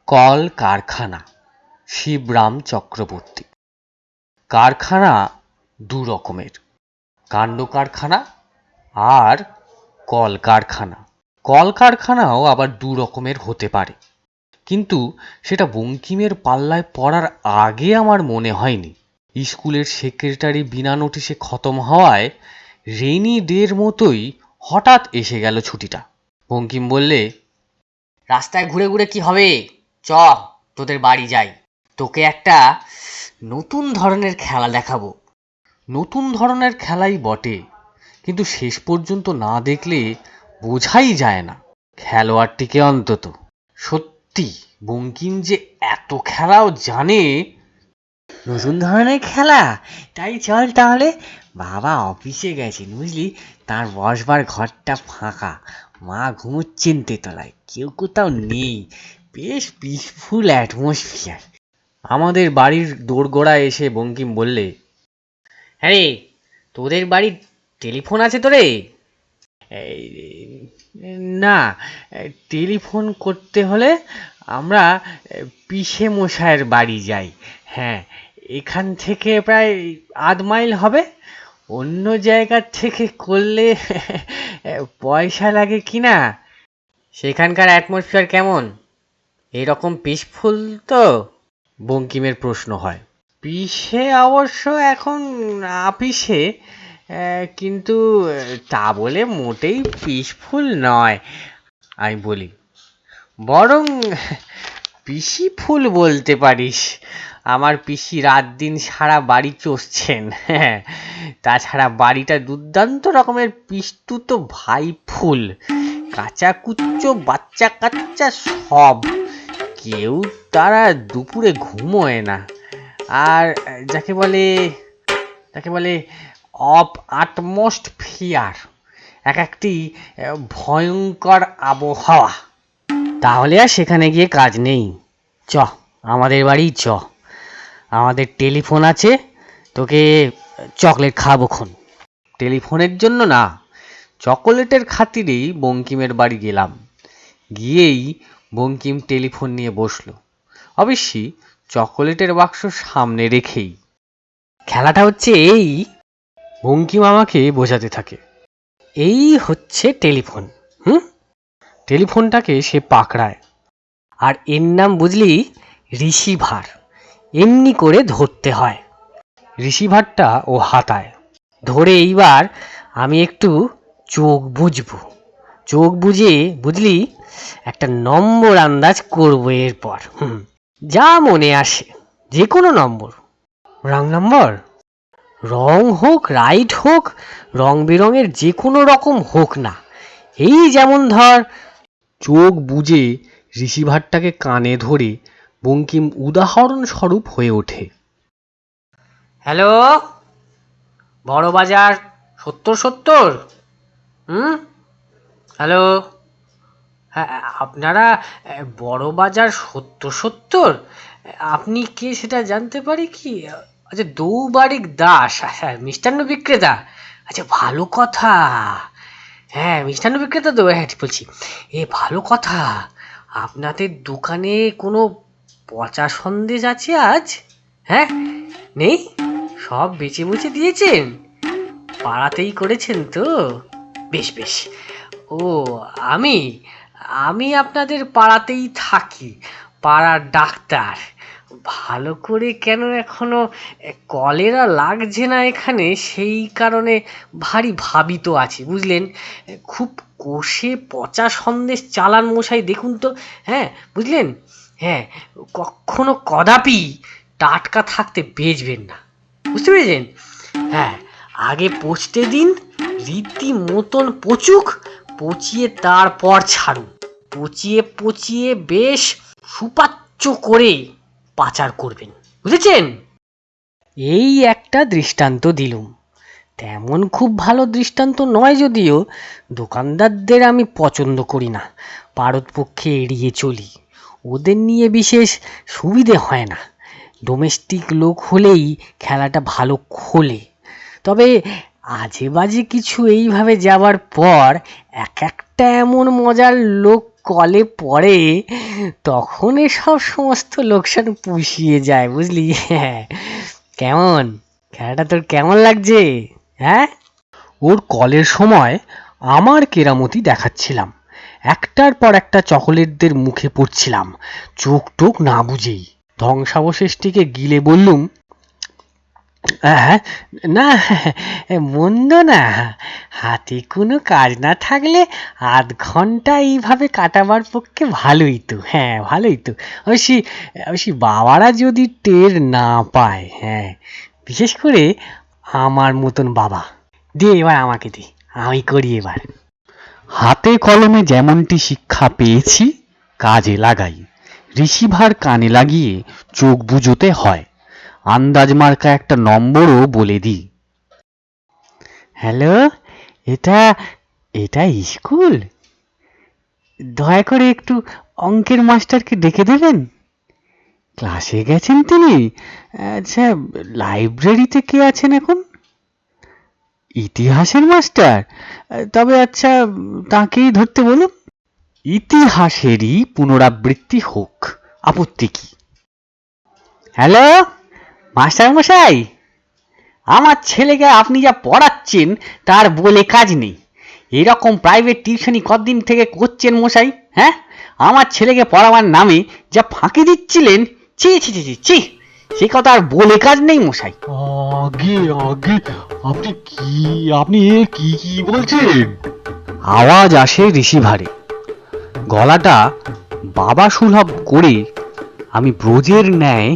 Call কারখানা, শিবরাম চক্রবর্তী। কারখানা দু রকমের, কাণ্ড কারখানা আর কল কারখানা। কল কারখানাও আবার দু রকমের হতে পারে, কিন্তু সেটা বঙ্কিমের পাল্লায় পড়ার আগে আমার মনে হয়নি। স্কুলের সেক্রেটারি বিনা নোটিশে খতম হওয়ায় রেইনি ডের মতোই হঠাৎ এসে গেল ছুটিটা। বঙ্কিম বললে, রাস্তায় ঘুরে ঘুরে কি হবে, চ তোদের বাড়ি যাই, তোকে একটা নতুন ধরনের খেলা দেখাবো। নতুন ধরনের খেলাই বটে, কিন্তু শেষ পর্যন্ত না দেখলে বোঝাই যায় না খেলোয়াড়টিকে অন্তত। সত্যি বঙ্কিম যে এত খেলাও জানে। নতুন ধরনের খেলা? তাই চল তাহলে। বাবা অফিসে গেছেন বুঝলি, তার বসবার ঘরটা ফাঁকা, মা ঘুমোচ্ছেন তেতলায়, কেউ কোথাও নেই, বেশ পিসফুল অ্যাটমসফিয়ার। আমাদের বাড়ির দোরগোড়ায় এসে বঙ্কিম বললে, হ্যাঁ রে, তোদের বাড়ির টেলিফোন আছে তো রে? না, টেলিফোন করতে হলে আমরা পিসে মশাইয়ের বাড়ি যাই। হ্যাঁ, এখান থেকে প্রায় আধ মাইল হবে। অন্য জায়গার থেকে করলে পয়সা লাগে কি না? সেখানকার অ্যাটমসফিয়ার কেমন? এরকম পিসফুল তো? বঙ্কিমের প্রশ্ন হয়। পিসে অবশ্য এখন আপিসে, কিন্তু তা বলে মোটেই পিসফুল নয়, আমি বলি। বরং পিসি ফুল বলতে পারিস। আমার পিসি রাত দিন সারা বাড়ি চষছেন। হ্যাঁ, তাছাড়া বাড়িটা দুর্দান্ত রকমের পিস্তুত ভাই ফুল, কাঁচা কুচ্চো বাচ্চা কাচ্চা সব। কেউ তারা দুপুরে ঘুমোয় না। আর যাকে বলে অফ আটমস্টফিয়ার, এক একটি ভয়ঙ্কর আবহাওয়া। তাহলে আর সেখানে গিয়ে কাজ নেই, চ আমাদের বাড়ি চ। আমাদের টেলিফোন আছে, তোকে চকলেট খাওয়াবোক্ষণ। টেলিফোনের জন্য না, চকোলেটের খাতিরেই বঙ্কিমের বাড়ি গেলাম। গিয়েই বঙ্কিম টেলিফোন নিয়ে বসলো, অবশ্যই চকোলেটের বাক্স সামনে রেখেই। খেলাটা হচ্ছে এই, বঙ্কিম আমাকে বোঝাতে থাকে। এই হচ্ছে টেলিফোন। টেলিফোনটাকে সে পাকড়ায়। আর এর নাম বুঝলি রিসিভার। এমনি করে ধরতে হয়। রিসিভারটা ও হাতায় ধরে এইবার আমি একটু চোখ বুঝবো। চোখ বুঝে বুঝলি একটা নম্বর আন্দাজ করবো এরপর। যা মনে আসে, যে কোনো নম্বর। রং নম্বর? রং হোক, রাইট হোক, রং বেরঙের যে কোনো রকম হোক না। এই যেমন ধর। চোখ বুঝে রিসিভারটাকে কানে ধরে বঙ্কিম উদাহরণস্বরূপ হয়ে ওঠে। হ্যালো, বড় বাজার 7070। হ্যালো, হ্যাঁ আপনারা বড় বাজার 7070? আপনি কে সেটা জানতে পারি কি? আচ্ছা, দৌবারিক দাস, হ্যাঁ মিষ্টান্ন বিক্রেতা। আচ্ছা ভালো কথা, হ্যাঁ মিষ্টান্ন বিক্রেতা তো, হ্যাঁ ঠিক বলছি। ভালো কথা, আপনাদের দোকানে কোনো পচা সন্দেশ আছে আজ? হ্যাঁ, নেই, সব বেচে বুচে দিয়েছেন? পাড়াতেই করেছেন তো? বেশ বেশ। ও, আমি আমি আপনাদের পাড়াতেই থাকি, পাড়ার ডাক্তার। ভালো করে কেন এখনো কলেরা লাগছে না এখানে, সেই কারণে ভারী ভাবিত আছি বুঝলেন। খুব কষে পচা সন্দেশ চালান মশাই, দেখুন তো। হ্যাঁ বুঝলেন, হ্যাঁ কখনো কদাপি টাটকা থাকতে বেচবেন না, বুঝতে পেরেছেন? হ্যাঁ, আগে পচতে দিন, রীতি মতন পচুক, পচিয়ে তারপর ছাড়ুন। পচিয়ে পচিয়ে বেশ সুপাচ্য করে পাচার করবেন, বুঝেছেন? এই একটা দৃষ্টান্ত দিলুম। তেমন খুব ভালো দৃষ্টান্ত নয় যদিও, দোকানদারদের আমি পছন্দ করি না, পারতপক্ষে এড়িয়ে চলি। ওদের নিয়ে বিশেষ সুবিধে হয় না। ডোমেস্টিক লোক হলেই খেলাটা ভালো খোলে। তবে আজে বাজে কিছু এইভাবে যাবার পর এক একটা এমন মজার লোক কলে পড়ে তখন এসব সমস্ত লোকসান পুষিয়ে যায়, বুঝলি? হ্যাঁ, কেমন খেলাটা তোর কেমন লাগছে? হ্যাঁ, ওর কলের সময় আমার কেরামতি দেখাচ্ছিলাম, একটার পর একটা চকোলেটদের মুখে পড়ছিলাম চোখ টোক না বুঝেই। ধ্বংসাবশেষটিকে গিলে বললুম, হ্যাঁ, না, মন্দ না। হাতে কোনো কাজ না থাকলে আধ ঘন্টা এইভাবে কাটাবার পক্ষে ভালোই তো। হ্যাঁ, ভালোই তো। অবশ্যই অবশ্যই বাবারা যদি টের না পায়, হ্যাঁ, বিশেষ করে আমার মতন বাবা। দে এবার আমাকে দে, আমি করি এবার। হাতে কলমে যেমনটি শিক্ষা পেয়েছি কাজে লাগাই। রিসিভার কানে লাগিয়ে চোখ বুজোতে হয়। আন্দাজ মার্কা একটা নম্বরও বলে দিই। হ্যালো, এটা এটা স্কুল? দয়া করে একটু অঙ্কের মাস্টারকে ডেকে দেবেন। ক্লাসে গেছেন তিনি? আচ্ছা, লাইব্রেরিতে কে আছেন এখন? ইতিহাসের মাস্টার? তবে আচ্ছা, তাকেই ধরতে বলুন। ইতিহাসেরই পুনরাবৃত্তি হোক, আপত্তি কি? হ্যালো, মাস্টার মশাই, আমার ছেলেকে আপনি যা পড়াচ্ছেন তার বলে কাজ নেই। এরকম প্রাইভেট টিউশনি কতদিন থেকে করছেন মশাই? হ্যাঁ, আমার ছেলেকে পড়াবার নামে যা ফাঁকি দিচ্ছিলেন, ছি ছি ছি ছি, সে কথা আর বলে কাজ নেই মশাই। আগে আগে আপনি এ কি কি বলছেন? আওয়াজ আসে রিসিভারে। গলাটা বাবা সুলভ করে আমি ব্রজের ন্যায়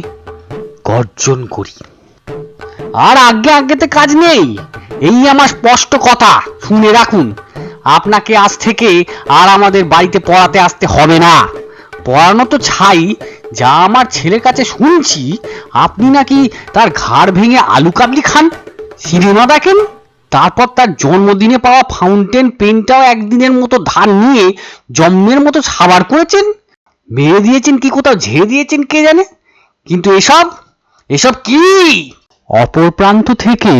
গর্জন করি। আর আগেতে কাজ নেই, এই আমার স্পষ্ট কথা, শুনে রাখুন। আপনাকে আজ থেকে আর আমাদের বাড়িতে পড়াতে আসতে হবে না। পড়ানো তো ছাই, যা আমার ছেলের কাছে শুনছি আপনি নাকি তার ঘাড় ভেঙে আলু কাবলি খান, সিনেমা দেখেন, তারপর তার জন্মদিনে পাওয়া ফাউন্টেন পেনটাও একদিনের মতো ধার নিয়ে জম্মের মতো সাবার করেছেন। মেরে দিয়েছেন কি কোথাও ঝেড়ে দিয়েছেন কে জানে, কিন্তু এসব এসব কি? অপর প্রান্ত থেকে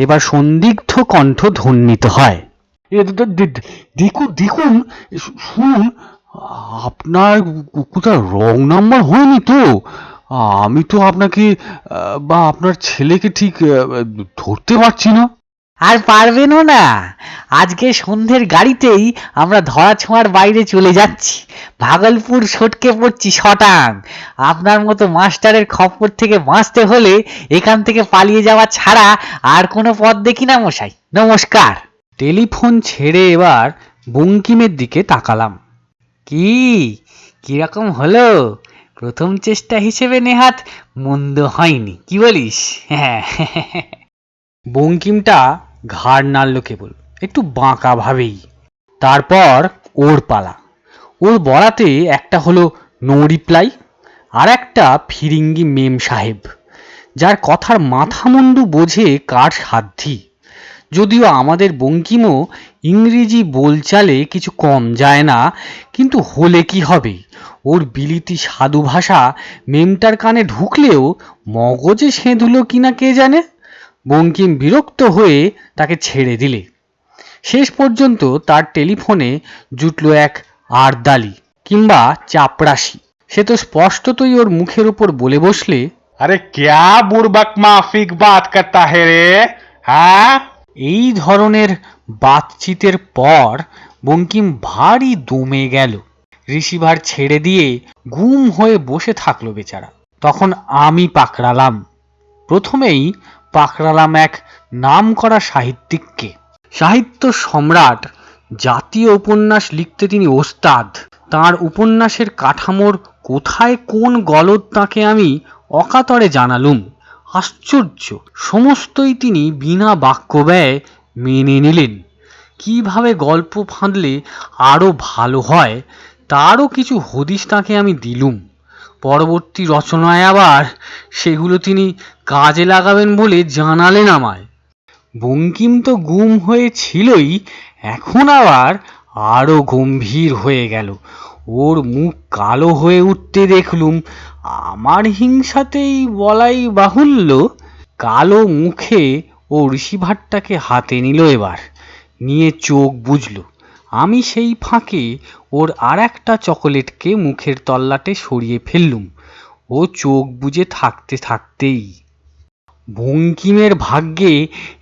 এবার সন্দিগ্ধ কণ্ঠ ধ্বনিত হয়। দেখুন দেখুন, শুনুন, আপনার কোথাও রং নাম্বার হয়নি তো? আমি তো আপনাকে বা আপনার ছেলেকে ঠিক ধরতে পারছি না। আর পারবেনও না। আজকে সন্ধ্যের গাড়িতেই আমরা ধরাছোঁয়ার বাইরে চলে যাচ্ছি। ভাগলপুর সটকে পড়ছি শটাং। আপনার মতো মাস্টারের খপ্পর থেকে বাঁচতে হলে এখান থেকে পালিয়ে যাওয়া ছাড়া আর কোনো পথ দেখি না মশাই। নমস্কার। টেলিফোন ছেড়ে এবার বঙ্কিমের দিকে তাকালাম। কি কিরকম হলো? প্রথম চেষ্টা হিসেবে নেহাত মন্দ হয়নি, কি বলিস? হ্যাঁ। বঙ্কিমটা ঘাড় নাড়ল কেবল, একটু বাঁকা ভাবেই। তারপর ওর পালা। ওর বলাতে একটা হলো নো রিপ্লাই, আর একটা ফিরিঙ্গি মেম সাহেব, যার কথার মাথা মুন্ডু বোঝে কার সাধ্যি। যদিও আমাদের বঙ্কিমও ইংরেজি বলচালে কিছু কম যায় না, কিন্তু হলে কি হবে, ওর বিলিতি সাধু ভাষা মেমটার কানে ঢুকলেও মগজে সেঁধুলো কিনা কে জানে। বঙ্কিম বিরক্ত হয়ে তাকে ছেড়ে দিলে। শেষ পর্যন্ত তার টেলিফোনে জুটল এক আরদালি কিংবা চাপরাশি। সে তো স্পষ্টতই ওর মুখের উপর বলে বসলে, আরে ক্যা বুড়বাক মাফিক বাত করতা হে রে, হ্যাঁ? এই ধরনের বাতচিতের পর বঙ্কিম ভারী দমে গেল। রিসিভার ছেড়ে দিয়ে গুম হয়ে বসে থাকলো বেচারা। তখন আমি পাকড়ালাম। প্রথমেই পাকড়ালাম এক নামকরা সাহিত্যিককে। সাহিত্য সম্রাট, জাতীয় উপন্যাস লিখতে তিনি ওস্তাদ। তার উপন্যাসের কাঠামোর কোথায় কোন গলদ তাকে আমি অকাতরে জানালুম। আশ্চর্য, সমস্তই তিনি বিনা বাক্য ব্যয়ে মেনে নিলেন। কিভাবে গল্প ফাঁদলে আরো ভালো হয় তারও কিছু হদিশ তাকে আমি দিলুম। পরবর্তী রচনায় আবার সেগুলো তিনি কাজে লাগাবেন বলে জানালেন আমায়। বঙ্কিম তো গুম হয়েছিলই, এখন আবার আরো গম্ভীর হয়ে গেল। ওর মুখ কালো হয়ে উঠতে দেখলুম। আমার হিংসাতেই বলাই বাহুল্য, কালো মুখে ও রিসিভারটাকে হাতে নিল। এবার নিয়ে চোখ বুঝল। আমি সেই ফাঁকে ওর আর একটা চকোলেটকে মুখের তল্লাটে সরিয়ে ফেললুম। ও চোখ বুজে থাকতে থাকতেই বঙ্কিমের ভাগ্যে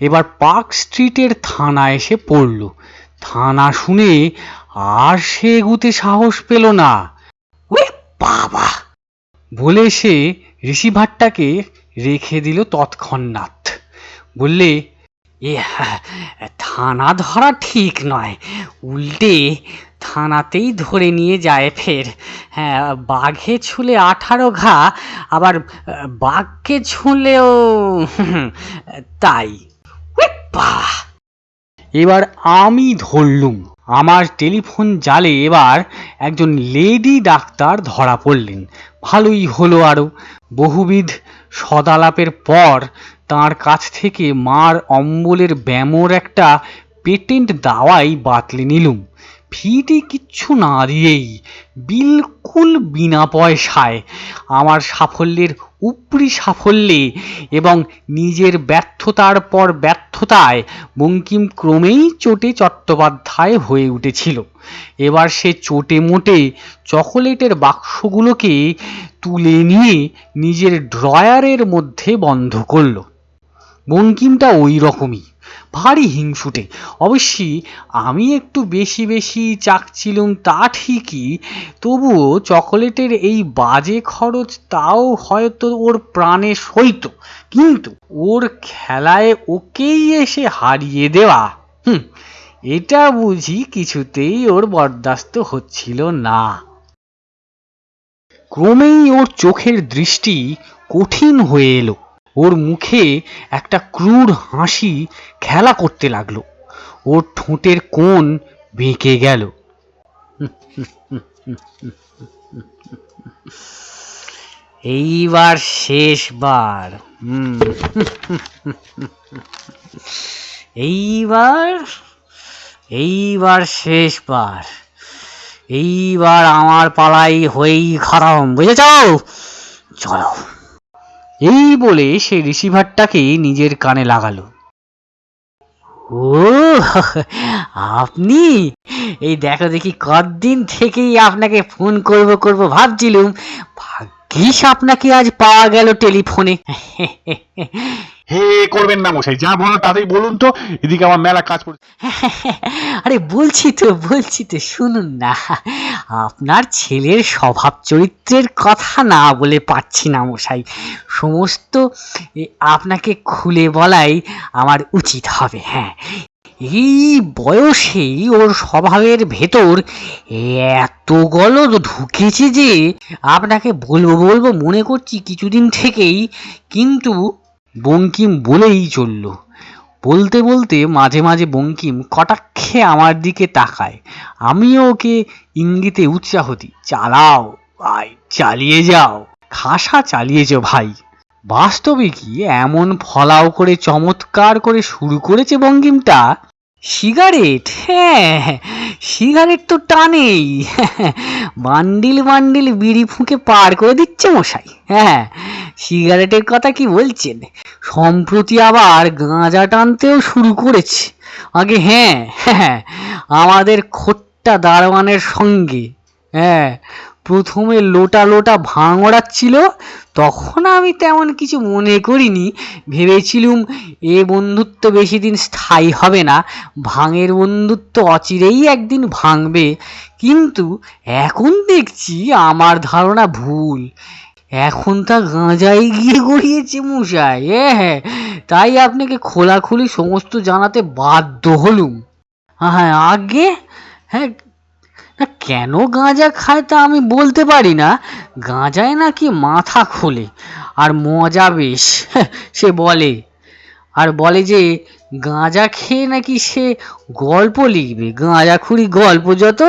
এবার পার্ক স্ট্রিটের থানা এসে পড়ল। থানা শুনে আর সে এগুতে সাহস পেল না। ওরে বাবা বলে সে রিসিভারটাকে রেখে দিল তৎক্ষণাৎ। বললে, এ থানা ধরা ঠিক নয়, উল্টে থানাতেই ধরে নিয়ে যায় ফের। হ্যাঁ, বাঘে ছুলে 18 ঘা, আবার বাঘকে ছুঁলেও তাই। এবার আমি ধরলুম। আমার টেলিফোন জালে এবার একজন লেডি ডাক্তার ধরা পড়লেন। ভালোই হলো আরো। বহুবিধ সদালাপের পর তার কাছ থেকে মার অম্বলের ব্যামোর একটা পেটেন্ট দাওয়াই বাতলে নিলুম, ফিটি কিচ্ছু না দিয়েই, বিলকুল বিনা পয়সায়। আমার সাফল্যের উপরি সাফল্যে এবং নিজের ব্যর্থতার পর ব্যর্থতায় বঙ্কিম ক্রমেই চোটে চট্টোপাধ্যায় হয়ে উঠেছিল। এবার সে চোটে মোটে চকোলেটের বাক্সগুলোকে তুলে নিয়ে নিজের ড্রয়ারের মধ্যে বন্ধ করল। বঙ্কিমটা ওই রকমই, ভারী হিংসুটে। অবশ্যই আমি একটু বেশি বেশি চাকছিলুম তা ঠিকই, তবুও চকোলেটের এই বাজে খরচ তাও হয়তো ওর প্রাণে সইত, কিন্তু ওর খেলায় ওকেই এসে হারিয়ে দেওয়া, এটা বুঝি কিছুতেই ওর বরদাস্ত হচ্ছিল না। ক্রমেই ওর চোখের দৃষ্টি কঠিন হয়ে এলো। ওর মুখে একটা ক্রূর হাসি খেলা করতে লাগলো। ওর ঠোঁটের কোণ বেঁকে গেল। এইবার শেষবার, এইবার শেষবার, এইবার আমার পালাই হয়েই খতম, বুঝেছ? চলো। এই বলে সে রিসিভারটাকে নিজের কানে লাগালো। ও আপনি, এই দেখো দেখি কতদিন থেকেই আপনাকে ফোন করব ভাবছিলুম, ভাগ্যিস আপনাকে আজ পাওয়া গেল টেলিফোনে। হে করবেন না মশাই, যা বলো তাতেই বলুন তো, এদিকে আমার মেলা কাজ পড়ছে। আরে বলছি তো শুনুন না, আপনার ছেলের স্বভাব চরিত্রের কথা না বলে পারছি না মশাই। সমস্ত আপনাকে খুলে বলাই আমার উচিত হবে। হ্যাঁ, এই বয়সেই ওর স্বভাবের ভেতর এত গলদ ঢুকেছে যে আপনাকে বলবো মনে করছি কিছুদিন থেকেই, কিন্তু বঙ্কিম বলেই চলল। বলতে বলতে মাঝে মাঝে বঙ্কিম কটাক্ষে আমার দিকে তাকায়। আমিও ওকে ইঙ্গিতে উৎসাহ দিই, চালাও ভাই, চালিয়ে যাও, খাসা চালিয়েছ ভাই। বাস্তবে কি এমন ফলাও করে চমৎকার করে শুরু করেছে বঙ্কিমটা। সিগারেট, হ্যাঁ সিগারেট তো টানেই, বান্ডিল বান্ডিল বিড়ি ফুঁকে পার করে দিচ্ছে মশাই। হ্যাঁ, সিগারেটের কথা কি বলছেন, সম্প্রতি আবার গাঁজা টানতেও শুরু করেছে। আগে হ্যাঁ, আমাদের খোট্টা দারোয়ানের সঙ্গে। হ্যাঁ, প্রথমে লোটা লোটা ভাঙ ওড়াচ্ছিল, তখন আমি তেমন কিছু মনে করিনি, ভেবেছিলুম এ বন্ধুত্ব বেশি দিন স্থায়ী হবে না, ভাঙের বন্ধুত্ব অচিরেই একদিন ভাঙবে। কিন্তু এখন দেখছি আমার ধারণা ভুল, এখন তা গাঁজাই গিয়ে গড়িয়েছে মশাই। হ্যাঁ, তাই আপনাকে খোলাখুলি সমস্ত জানাতে বাধ্য হলুম। হ্যাঁ আগে, হ্যাঁ না, কেন গাঁজা খায় তা আমি বলতে পারি না, গাঁজায় নাকি মাথা খোলে আর মজা বেশ, সে বলে। আর বলে যে গাঁজা খেয়ে নাকি সে গল্প লিখবে, গাঁজাখুরি গল্প যত,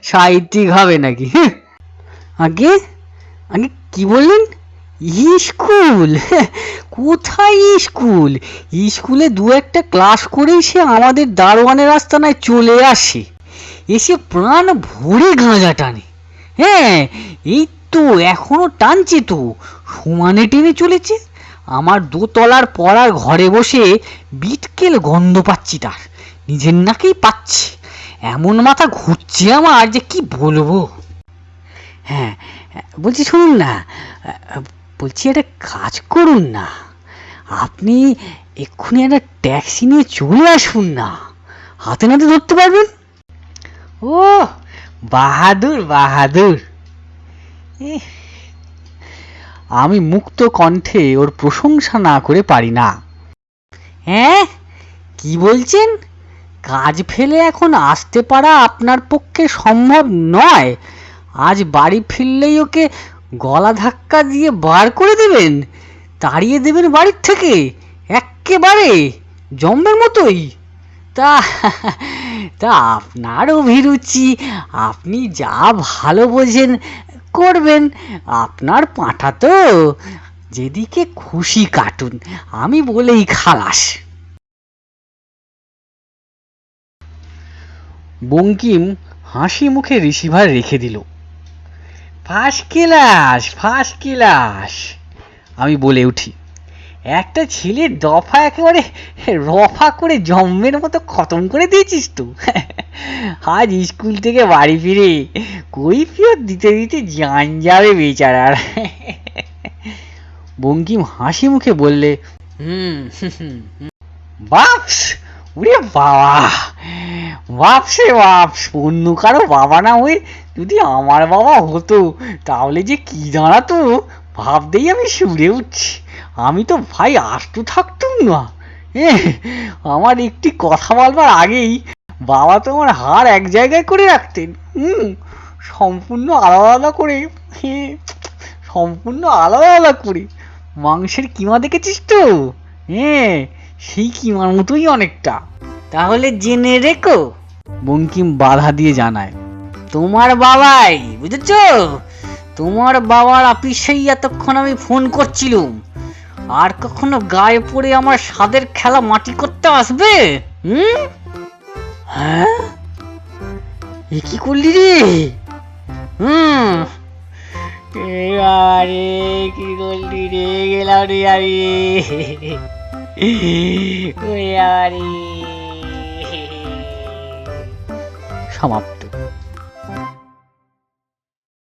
সাহিত্যিক হবে নাকি। আগে আগে কি বললেন? স্কুল? কোথায় স্কুল? স্কুলে দু একটা ক্লাস করেই সে আমাদের দারোয়ানের আস্তানায় চলে আসে, এসে প্রাণ ভরে গাঁজা টানে। হ্যাঁ, এই তো এখনো টানছে তো, সমানে টেনে চলেছে। আমার দোতলার পড়ার ঘরে বসে বিটকেল গন্ধ পাচ্ছি তার, নিজের নাকেই পাচ্ছে। এমন মাথা ঘুরছে আমার যে কি বলবো। হ্যাঁ, বলছি শুনুন না, বলছি একটা কাজ করুন না, আপনি এক্ষুনি একটা ট্যাক্সি নিয়ে চলে আসুন না, হাতে নাতে ধরতে পারবেন। ও বাহাদুর বাহাদুর। এহ, আমি মুক্ত কণ্ঠে ওর প্রশংসা না করে পারি না। হ্যাঁ, কি বলছেন? কাজ ফেলে এখন আসতে পারা আপনার পক্ষে সম্ভব নয়? আজ বাড়ি ফিরলেই ওকে গলা ধাক্কা দিয়ে বার করে দেবেন, তাড়িয়ে দেবেন বাড়ির থেকে এক্কেবারে জম্মের মতোই? তা তা আপনার অভিরুচি, আপনি যা ভালো বোঝেন করবেন, আপনার পাঁঠা তো, যেদিকে খুশি কাটুন, আমি বলেই খালাস। বঙ্কিম হাসি মুখে রিসিভার রেখে দিল। ফার্স্ট ক্লাস, ফার্স্ট ক্লাস, আমি বলে উঠি। একটা ছেলে দফা একেবারে রফা করে জম্মের মতো খতম করে দিয়েছিস তো। আজ স্কুল থেকে বাড়ি ফিরে কৈফিয়ত দিতে দিতে জান যাবে বেচারার। বঙ্কিম হাসি মুখে বললে, বাপস, ওরে বাবা, বাপস রে বাপস, অন্য কারো বাবা না হয়ে যদি আমার বাবা হতো তাহলে যে কি দাঁড়াতো ভাবতেই আমি শিউরে উঠছি। আমি তো ভাই আস্ত থাকতুম না। আমার একটি কথা বলবার আগেই বাবা তো আমার হাড় এক জায়গায় করে রাখতেন, সম্পূর্ণ আলাদা আলাদা করে, সম্পূর্ণ আলাদা আলাদা করে। মাংসের কিমা দেখেছিস তো? সেই কিমার মতোই অনেকটা। তাহলে জেনে রেখো, বঙ্কিম বাধা দিয়ে জানায়, তোমার বাবাই, বুঝেছো? তোমার বাবার অফিসেই এতক্ষণ আমি ফোন করছিলুম। আর কখনো গায়ে পড়ে আমার স্বাদের খেলা মাটি করতে আসবে? হ্যাঁ, এ কি করলি রে? আরে কি করলি রে? গেলাম রে আমি। সমাপ্ত।